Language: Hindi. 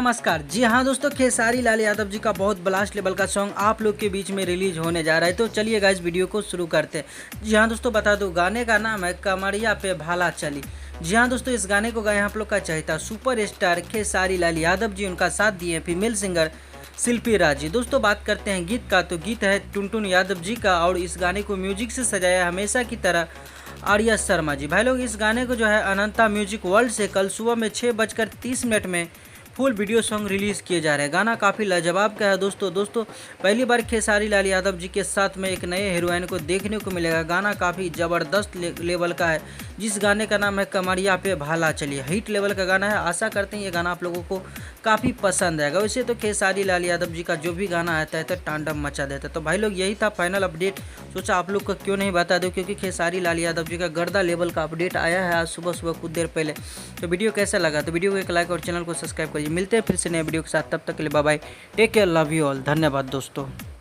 नमस्कार। जी हाँ दोस्तों, खेसारी लाल यादव जी का बहुत ब्लास्ट लेवल का सॉन्ग आप लोग के बीच में रिलीज होने जा रहा है। तो चलिए गाइस वीडियो को शुरू करते हैं। जी हाँ दोस्तों, बता दूं गाने का नाम है कमरिया पे भाला चली। जी हाँ दोस्तों, इस गाने को गाए आप लोग का चहेता सुपर स्टार खेसारी लाल यादव जी। उनका साथ दिए फीमेल सिंगर शिल्पी राज जी। दोस्तों बात करते हैं गीत का, तो गीत है टुनटुन यादव जी का और इस गाने को म्यूजिक से सजाया हमेशा की तरह आर्या शर्मा जी। भाई लोग इस गाने को जो है अनंता म्यूजिक वर्ल्ड से कल सुबह में 6:30 में फुल वीडियो सॉन्ग रिलीज़ किए जा रहे हैं। गाना काफ़ी लाजवाब का है दोस्तों पहली बार खेसारी लाल यादव जी के साथ में एक नए हीरोइन को देखने को मिलेगा। गाना काफ़ी ज़बरदस्त लेवल का है, जिस गाने का नाम है कमरिया पे भाला चली। हिट लेवल का गाना है। आशा करते हैं ये गाना आप लोगों को काफ़ी पसंद आएगा। वैसे तो खेसारी लाल यादव जी का जो भी गाना आता है तो तांडव मचा देता है। तो भाई लोग यही था फाइनल अपडेट। सोचा आप लोग को क्यों नहीं बता दो, क्योंकि खेसारी लाल यादव जी का गर्दा लेवल का अपडेट आया है आज सुबह कुछ देर पहले। तो वीडियो कैसा लगा तो वीडियो को एक लाइक और चैनल को सब्सक्राइब करिए। मिलते हैं फिर से नए वीडियो के साथ, तब तक के लिए bye bye, take care, love you all, धन्यवाद दोस्तों।